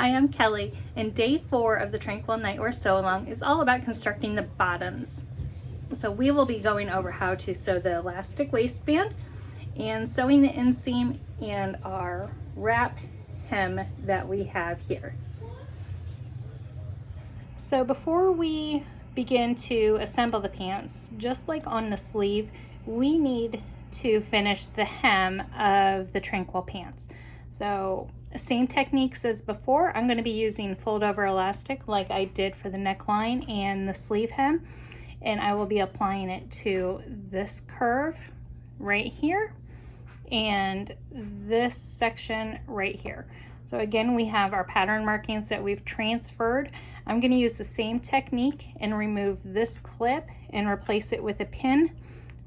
Hi, I'm Kelly, and day 4 of the Tranquil Nightwear Sew Along is all about constructing the bottoms. So we will be going over how to sew the elastic waistband and sewing the inseam and our wrap hem that we have here. So before we begin to assemble the pants, just like on the sleeve, we need to finish the hem of the Tranquil pants. So same techniques as before. I'm going to be using fold over elastic like I did for the neckline and the sleeve hem, and I will be applying it to this curve right here and this section right here. So again, we have our pattern markings that we've transferred. I'm going to use the same technique and remove this clip and replace it with a pin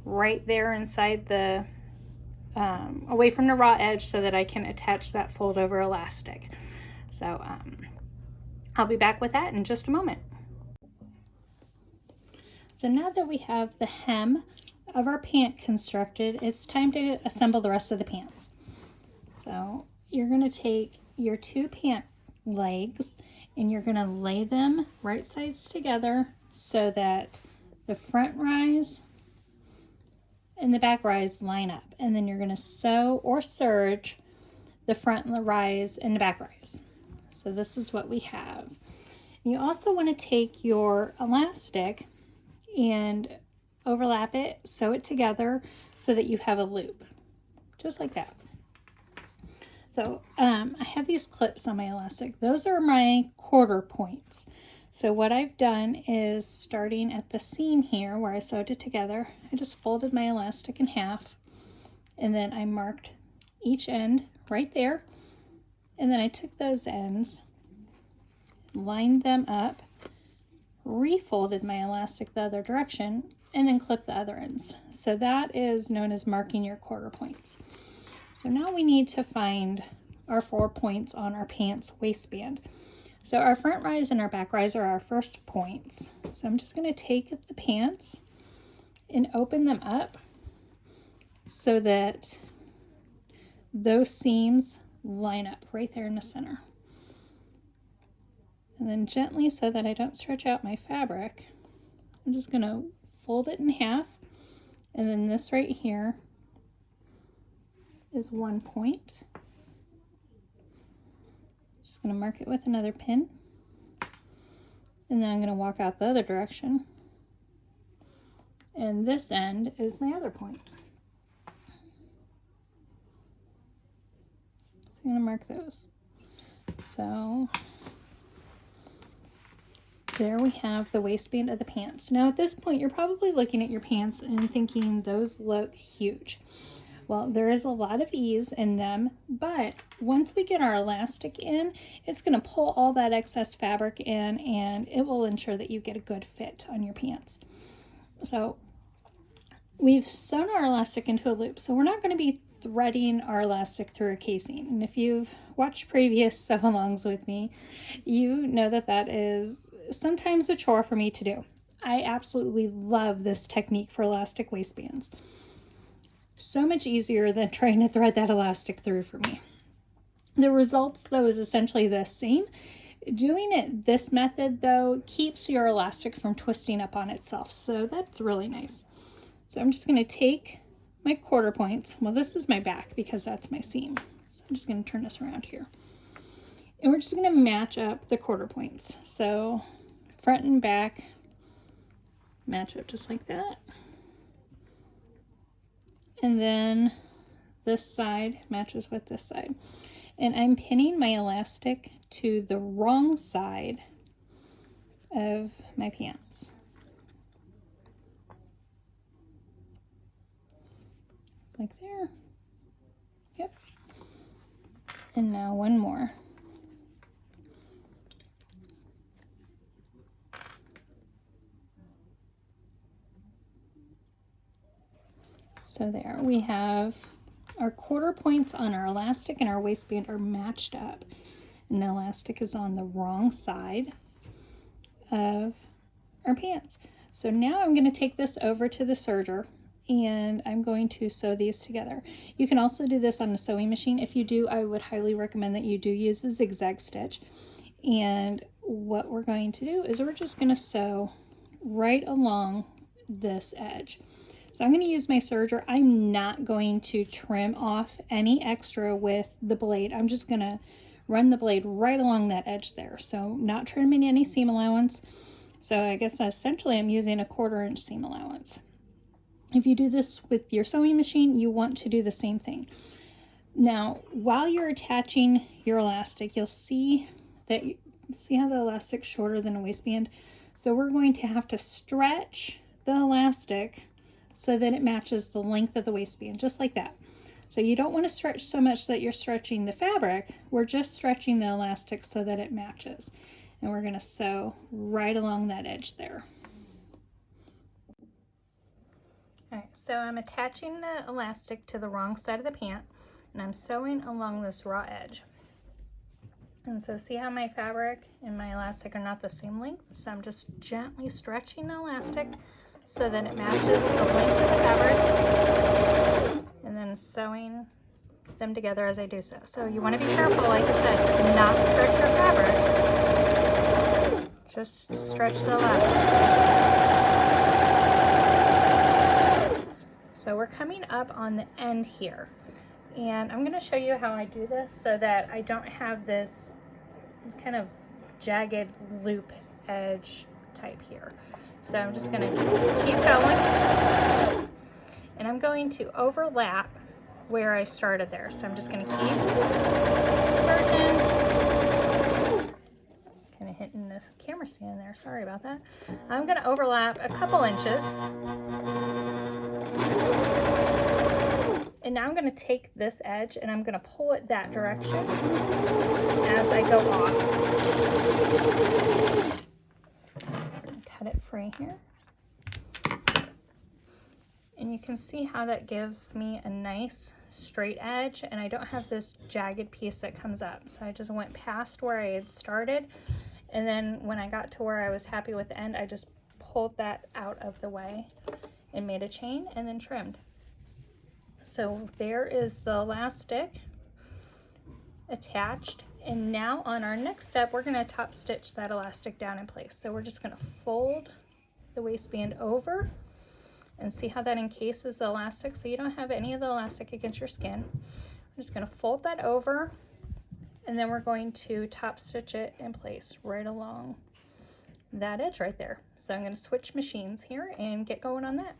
right there inside the away from the raw edge so that I can attach that fold over elastic. So I'll be back with that in just a moment. So now that we have the hem of our pant constructed, it's time to assemble the rest of the pants. So you're going to take your 2 pant legs and you're going to lay them right sides together so that the front rise and the back rise line up, and then you're going to sew or serge the front rise and the back rise. So this is what we have. You also want to take your elastic and overlap it, sew it together so that you have a loop, just like that. So I have these clips on my elastic. Those are my quarter points. So what I've done is, starting at the seam here where I sewed it together, I just folded my elastic in half, and then I marked each end right there, and then I took those ends, lined them up, refolded my elastic the other direction, and then clipped the other ends. So that is known as marking your quarter points. So now we need to find our 4 points on our pants waistband. So our front rise and our back rise are our first points. So I'm just going to take the pants and open them up so that those seams line up right there in the center. And then gently, so that I don't stretch out my fabric, I'm just going to fold it in half, and then this right here is 1 point. Just going to mark it with another pin, and then I'm going to walk out the other direction, and this end is my other point. So I'm going to mark those. So there we have the waistband of the pants. Now at this point, you're probably looking at your pants and thinking those look huge. Well, there is a lot of ease in them, but once we get our elastic in, it's going to pull all that excess fabric in, and it will ensure that you get a good fit on your pants. So we've sewn our elastic into a loop, so we're not going to be threading our elastic through a casing. And if you've watched previous sew-alongs with me, you know that that is sometimes a chore for me to do. I absolutely love this technique for elastic waistbands. So much easier than trying to thread that elastic through for me. The results, though, is essentially the same. Doing it this method, though, keeps your elastic from twisting up on itself, so that's really nice. So I'm just going to take my quarter points. Well, this is my back because that's my seam. So I'm just going to turn this around here. And we're just going to match up the quarter points. So front and back match up just like that. And then this side matches with this side. And I'm pinning my elastic to the wrong side of my pants. Like there. Yep. And now one more. So there we have our quarter points on our elastic, and our waistband are matched up. And the elastic is on the wrong side of our pants. So now I'm going to take this over to the serger, and I'm going to sew these together. You can also do this on a sewing machine. If you do, I would highly recommend that you do use the zigzag stitch. And what we're going to do is we're just going to sew right along this edge. So I'm going to use my serger. I'm not going to trim off any extra with the blade. I'm just going to run the blade right along that edge there. So not trimming any seam allowance. So I guess essentially I'm using a 1/4 inch seam allowance. If you do this with your sewing machine, you want to do the same thing. Now, while you're attaching your elastic, you'll see that, see how the elastic's shorter than a waistband? So we're going to have to stretch the elastic so that it matches the length of the waistband, just like that. So you don't want to stretch so much that you're stretching the fabric. We're just stretching the elastic so that it matches. And we're going to sew right along that edge there. Alright, so I'm attaching the elastic to the wrong side of the pant, and I'm sewing along this raw edge. And so see how my fabric and my elastic are not the same length? So I'm just gently stretching the elastic so that it matches the length of the fabric, and then sewing them together as I do so. So you want to be careful, like I said, not stretch your fabric. Just stretch the elastic. So we're coming up on the end here, and I'm going to show you how I do this so that I don't have this kind of jagged loop edge type here. So I'm just going to keep going, and I'm going to overlap where I started there. So I'm just going to keep starting. Kind of hitting this camera stand there, sorry about that. I'm going to overlap a couple inches. And now I'm going to take this edge and I'm going to pull it that direction as I go off. Cut it free here. And you can see how that gives me a nice straight edge, and I don't have this jagged piece that comes up. So I just went past where I had started, and then when I got to where I was happy with the end, I just pulled that out of the way and made a chain and then trimmed. So there is the elastic attached, and now on our next step we're going to top stitch that elastic down in place. So we're just going to fold the waistband over and see how that encases the elastic so you don't have any of the elastic against your skin. I'm just going to fold that over, and then we're going to top stitch it in place right along that edge right there. So I'm going to switch machines here and get going on that.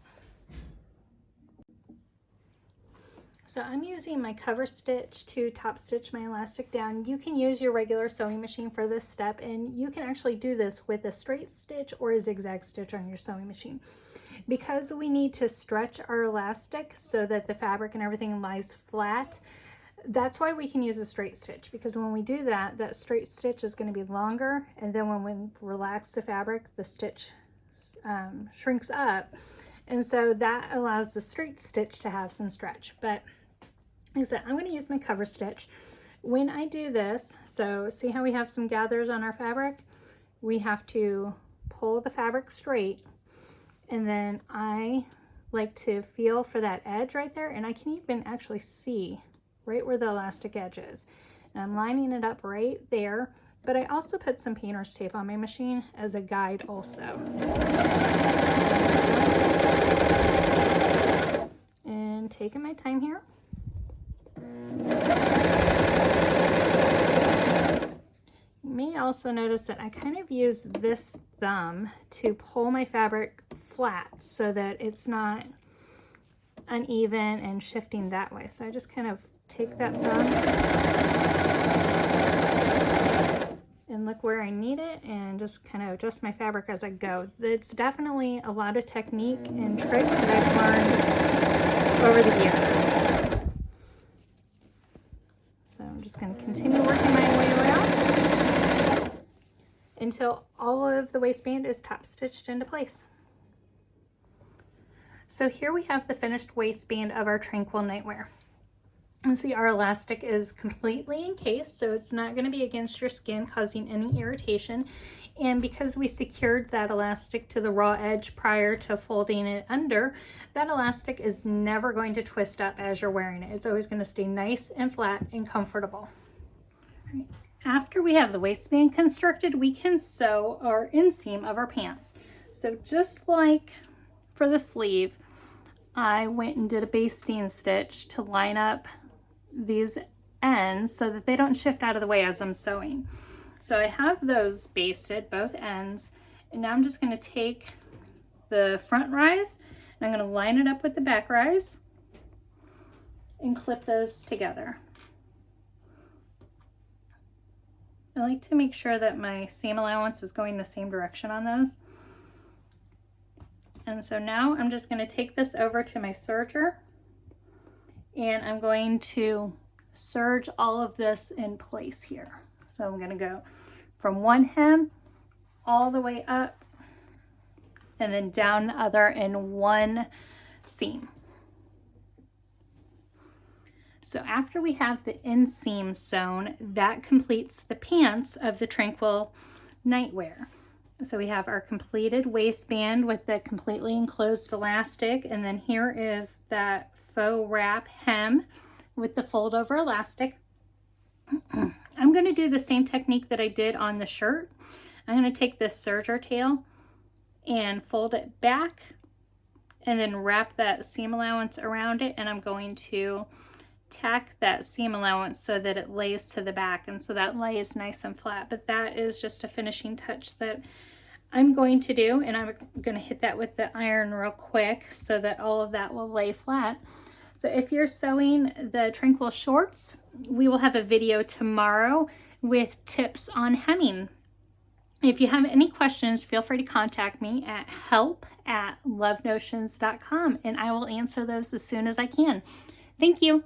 So I'm using my cover stitch to top stitch my elastic down. You can use your regular sewing machine for this step, and you can actually do this with a straight stitch or a zigzag stitch on your sewing machine. Because we need to stretch our elastic so that the fabric and everything lies flat, that's why we can use a straight stitch, because when we do that, that straight stitch is going to be longer, and then when we relax the fabric, the stitch shrinks up, and so that allows the straight stitch to have some stretch. But like I said, I'm going to use my cover stitch. When I do this, so see how we have some gathers on our fabric? We have to pull the fabric straight, and then I like to feel for that edge right there, and I can even actually see right where the elastic edge is. And I'm lining it up right there, but I also put some painter's tape on my machine as a guide also. And taking my time here. You may also notice that I kind of use this thumb to pull my fabric flat so that it's not uneven and shifting that way. So I just kind of take that thumb and look where I need it and just kind of adjust my fabric as I go. It's definitely a lot of technique and tricks that I've learned over the years. So I'm just going to continue working my way around until all of the waistband is top stitched into place. So here we have the finished waistband of our Tranquil Nightwear. And see, our elastic is completely encased, so it's not going to be against your skin causing any irritation. And because we secured that elastic to the raw edge prior to folding it under, that elastic is never going to twist up as you're wearing it. It's always going to stay nice and flat and comfortable. All right. After we have the waistband constructed, we can sew our inseam of our pants. So just like for the sleeve, I went and did a basting stitch to line up these ends so that they don't shift out of the way as I'm sewing. So I have those basted, both ends, and now I'm just going to take the front rise and I'm going to line it up with the back rise and clip those together. I like to make sure that my seam allowance is going the same direction on those. And so now I'm just going to take this over to my serger and I'm going to serge all of this in place here. So I'm going to go from one hem all the way up and then down the other in one seam. So after we have the inseam sewn, that completes the pants of the Tranquil Nightwear. So we have our completed waistband with the completely enclosed elastic, and then here is that faux wrap hem with the fold over elastic. I'm going to do the same technique that I did on the shirt. I'm going to take this serger tail and fold it back and then wrap that seam allowance around it, and I'm going to tack that seam allowance so that it lays to the back and so that lays nice and flat. But that is just a finishing touch that I'm going to do, and I'm going to hit that with the iron real quick so that all of that will lay flat. So if you're sewing the Tranquil shorts, we will have a video tomorrow with tips on hemming. If you have any questions, feel free to contact me at help@lovenotions.com and I will answer those as soon as I can. Thank you.